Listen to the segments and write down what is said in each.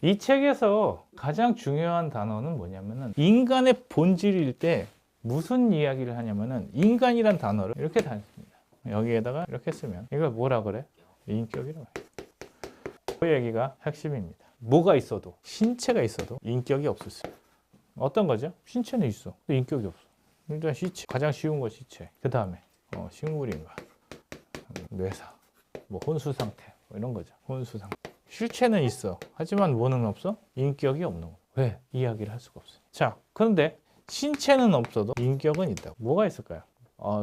이 책에서 가장 중요한 단어는 뭐냐면은 인간의 본질일 때 무슨 이야기를 하냐면은 인간이란 단어를 이렇게 다녔습니다. 여기에다가 이렇게 쓰면 이걸 뭐라 그래? 인격이라고 해요. 그 얘기가 핵심입니다. 뭐가 있어도, 신체가 있어도 인격이 없을 수 있어요. 어떤 거죠? 신체는 있어. 근데 인격이 없어. 일단 시체. 가장 쉬운 거 시체. 그 다음에 식물인가, 뇌사, 뭐 혼수 상태, 뭐 이런 거죠. 혼수 상태. 실체는 있어. 하지만 뭐는 없어? 인격이 없는 거. 왜? 이야기를 할 수가 없어요. 자, 그런데 신체는 없어도 인격은 있다. 뭐가 있을까요?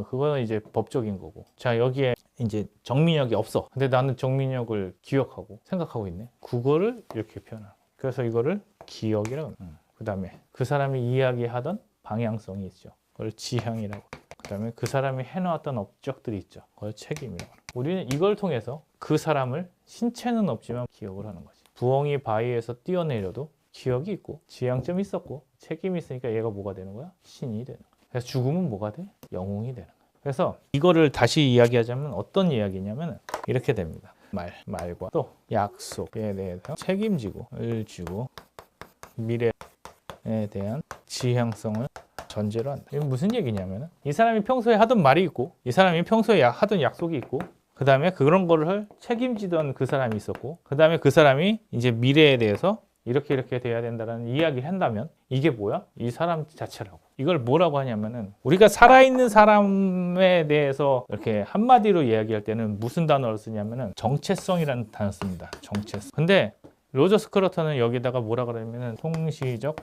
그거는 이제 법적인 거고. 자, 여기에 이제 정민역이 없어. 근데 나는 정민역을 기억하고 생각하고 있네. 그거를 이렇게 표현하고. 그래서 이거를 기억이라고. 그 다음에 그 사람이 이야기하던 방향성이 있죠. 그걸 지향이라고. 그 다음에 그 사람이 해놓았던 업적들이 있죠. 그걸 책임이라고. 우리는 이걸 통해서 그 사람을, 신체는 없지만 기억을 하는 거지. 부엉이 바위에서 뛰어내려도 기억이 있고 지향점이 있었고 책임이 있으니까 얘가 뭐가 되는 거야? 신이 되는 거야. 그래서 죽으면 뭐가 돼? 영웅이 되는 거야. 그래서 이거를 다시 이야기하자면 어떤 이야기냐면 이렇게 됩니다. 말과 또 약속에 대해서 책임지고 을지고 미래에 대한 지향성을 전제로 한다. 이건 무슨 얘기냐면 이 사람이 평소에 하던 말이 있고 이 사람이 평소에 하던 약속이 있고 그 다음에 그런 거를 책임지던 그 사람이 있었고 그 다음에 그 사람이 이제 미래에 대해서 이렇게 돼야 된다는 이야기를 한다면 이게 뭐야? 이 사람 자체라고. 이걸 뭐라고 하냐면은 우리가 살아있는 사람에 대해서 이렇게 한마디로 이야기할 때는 무슨 단어를 쓰냐면은 정체성이라는 단어 씁니다. 정체성. 근데 로저 스크러터는 여기다가 뭐라 그러냐면은 통시적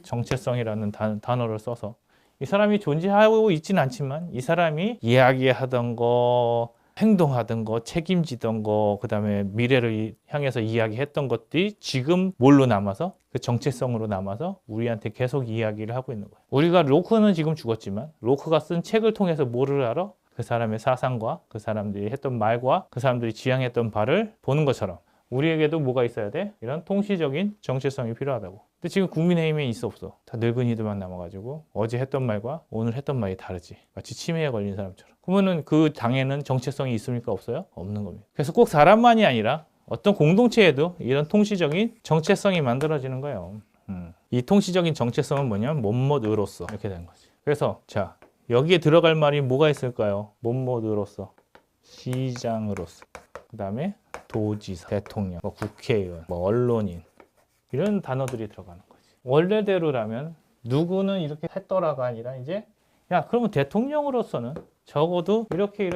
정체성이라는 단어를 써서 이 사람이 존재하고 있지는 않지만 이 사람이 이야기하던 거, 행동하던 거, 책임지던 거, 그 다음에 미래를 향해서 이야기했던 것들이 지금 뭘로 남아서 그 정체성으로 남아서 우리한테 계속 이야기를 하고 있는 거예요. 우리가 로크는 지금 죽었지만 로크가 쓴 책을 통해서 뭐를 알아? 그 사람의 사상과 그 사람들이 했던 말과 그 사람들이 지향했던 바를 보는 것처럼 우리에게도 뭐가 있어야 돼? 이런 통시적인 정체성이 필요하다고. 근데 지금 국민의힘에 있어 없어? 다 늙은이들만 남아가지고 어제 했던 말과 오늘 했던 말이 다르지. 마치 치매에 걸린 사람처럼. 그러면은 그 당에는 정체성이 있습니까? 없어요? 없는 겁니다. 그래서 꼭 사람만이 아니라 어떤 공동체에도 이런 통시적인 정체성이 만들어지는 거예요. 이 통시적인 정체성은 뭐냐면 못못으로서 이렇게 되는 거지. 그래서 자, 여기에 들어갈 말이 뭐가 있을까요? 못못으로서, 시장으로서, 그 다음에 도지사, 대통령, 뭐 국회의원, 뭐 언론인 이런 단어들이 들어가는 거지. 원래대로라면 누구는 이렇게 했더라가 아니라 이제 야 그러면 대통령으로서는 적어도 이렇게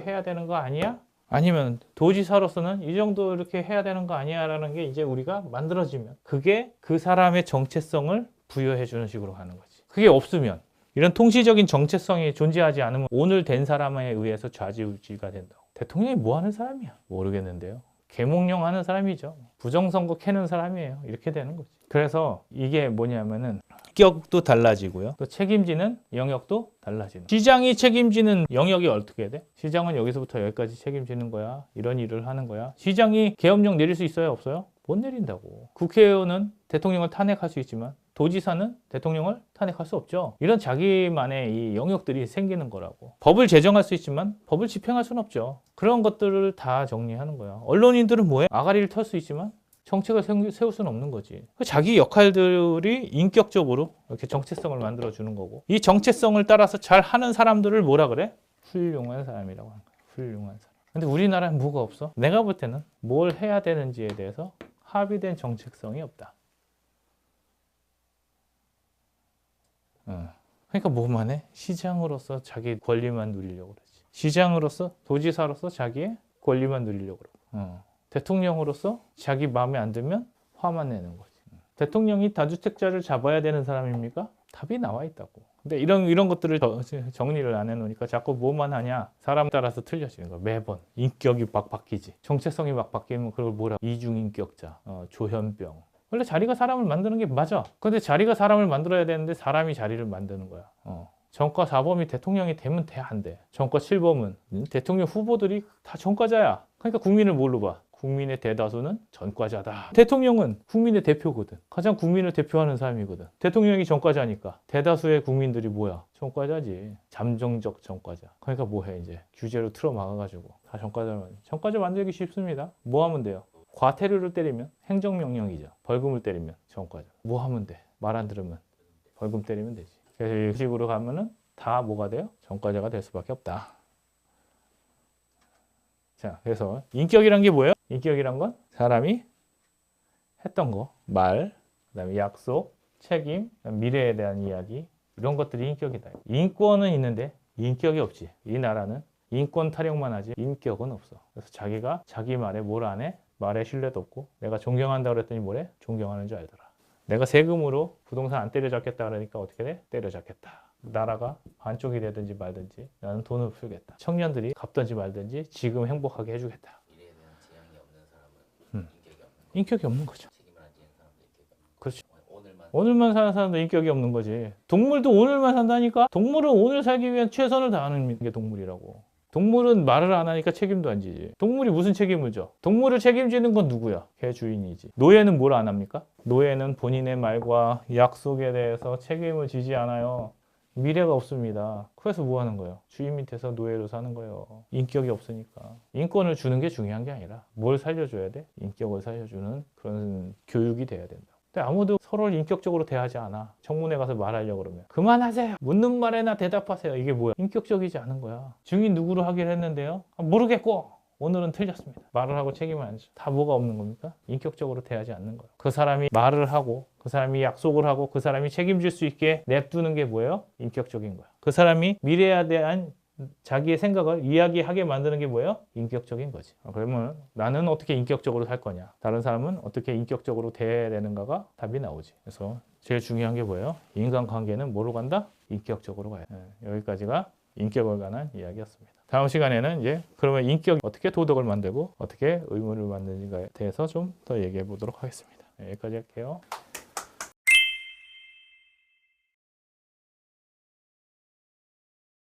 해야 되는 거 아니야? 아니면 도지사로서는 이 정도 이렇게 해야 되는 거 아니야? 라는 게 이제 우리가 만들어지면 그게 그 사람의 정체성을 부여해 주는 식으로 가는 거지. 그게 없으면 이런 통시적인 정체성이 존재하지 않으면 오늘 된 사람에 의해서 좌지우지가 된다고. 대통령이 뭐 하는 사람이야? 모르겠는데요. 계몽령 하는 사람이죠. 부정선거 캐는 사람이에요. 이렇게 되는 거지. 그래서 이게 뭐냐면은 격도 달라지고요. 또 책임지는 영역도 달라지는. 시장이 책임지는 영역이 어떻게 돼? 시장은 여기서부터 여기까지 책임지는 거야. 이런 일을 하는 거야. 시장이 계엄령 내릴 수 있어요? 없어요? 못 내린다고. 국회의원은 대통령을 탄핵할 수 있지만 도지사는 대통령을 탄핵할 수 없죠. 이런 자기만의 이 영역들이 생기는 거라고. 법을 제정할 수 있지만 법을 집행할 수는 없죠. 그런 것들을 다 정리하는 거야. 언론인들은 뭐해? 아가리를 털 수 있지만 정책을 세울 수는 없는 거지. 자기 역할들이 인격적으로 이렇게 정체성을 만들어주는 거고 이 정체성을 따라서 잘 하는 사람들을 뭐라 그래? 훌륭한 사람이라고 하는 거야. 훌륭한 사람. 근데 우리나라는 뭐가 없어? 내가 볼 때는 뭘 해야 되는지에 대해서 합의된 정책성이 없다. 그러니까 뭐만 해? 시장으로서 자기 권리만 누리려고 그러지. 시장으로서 도지사로서 자기의 권리만 누리려고 그러고 대통령으로서 자기 마음에 안 들면 화만 내는 거지. 대통령이 다주택자를 잡아야 되는 사람입니까? 답이 나와 있다고. 근데 이런 것들을 정리를 안 해놓으니까 자꾸 뭐만 하냐? 사람 따라서 틀려지는 거야. 매번 인격이 막 바뀌지. 정체성이 막 바뀌면 그걸 뭐라? 이중인격자, 조현병. 원래 자리가 사람을 만드는 게 맞아. 근데 자리가 사람을 만들어야 되는데 사람이 자리를 만드는 거야. 전과 4범이 대통령이 되면 돼, 안 돼? 전과 7범은 대통령 후보들이 다 전과자야. 그러니까 국민을 뭘로 봐? 국민의 대다수는 전과자다. 대통령은 국민의 대표거든. 가장 국민을 대표하는 사람이거든. 대통령이 전과자니까 대다수의 국민들이 뭐야? 전과자지. 잠정적 전과자. 그러니까 뭐해 이제? 규제로 틀어막아가지고 다 전과자 만들기 쉽습니다. 뭐 하면 돼요? 과태료를 때리면 행정명령이죠. 벌금을 때리면 전과자. 뭐 하면 돼? 말 안 들으면 벌금 때리면 되지. 그래서 이런 식으로 가면은 다 뭐가 돼요? 전과자가 될 수밖에 없다. 자, 그래서 인격이란 게 뭐예요? 인격이란 건 사람이 했던 거, 말, 그다음에 약속, 책임, 미래에 대한 이야기 이런 것들이 인격이다. 인권은 있는데 인격이 없지. 이 나라는 인권 타령만 하지 인격은 없어. 그래서 자기가 자기 말에 뭘 안 해? 말에 신뢰도 없고 내가 존경한다 그랬더니 뭐래? 존경하는 줄 알더라. 내가 세금으로 부동산 안 때려잡겠다 그러니까 어떻게 돼? 때려잡겠다. 나라가 반쪽이 되든지 말든지 나는 돈을 풀겠다. 청년들이 갚든지 말든지 지금 행복하게 해주겠다. 미래에 대한 지향이 없는 사람은 인격이 없는 거죠. 인격이 없는 거죠. 책임을 안 지는 사람도 인격이 없는 거죠. 그렇지. 오늘만 오늘만 사는 사람도 인격이 없는 거지. 동물도 오늘만 산다니까? 동물은 오늘 살기 위한 최선을 다하는 게 동물이라고. 동물은 말을 안 하니까 책임도 안 지지. 동물이 무슨 책임을 져? 동물을 책임지는 건 누구야? 걔 주인이지. 노예는 뭘 안 합니까? 노예는 본인의 말과 약속에 대해서 책임을 지지 않아요. 미래가 없습니다. 그래서 뭐 하는 거예요? 주인 밑에서 노예로 사는 거예요. 인격이 없으니까. 인권을 주는 게 중요한 게 아니라 뭘 살려줘야 돼? 인격을 살려주는 그런 교육이 돼야 된다. 근데 아무도 서로를 인격적으로 대하지 않아. 청문회 가서 말하려고 그러면 그만하세요. 묻는 말에나 대답하세요. 이게 뭐야? 인격적이지 않은 거야. 증인 누구로 하기로 했는데요? 모르겠고 오늘은 틀렸습니다. 말을 하고 책임을 안 져. 다 뭐가 없는 겁니까? 인격적으로 대하지 않는 거예요. 그 사람이 말을 하고 그 사람이 약속을 하고 그 사람이 책임질 수 있게 냅두는 게 뭐예요? 인격적인 거야. 그 사람이 미래에 대한 자기의 생각을 이야기하게 만드는 게 뭐예요? 인격적인 거지. 그러면 나는 어떻게 인격적으로 살 거냐? 다른 사람은 어떻게 인격적으로 대해야 되는가가 답이 나오지. 그래서 제일 중요한 게 뭐예요? 인간관계는 뭐로 간다? 인격적으로 가야 돼. 여기까지가 인격에 관한 이야기였습니다. 다음 시간에는 이제 그러면 인격 어떻게 도덕을 만들고 어떻게 의무를 만드는가에 대해서 좀 더 얘기해 보도록 하겠습니다. 여기까지 할게요.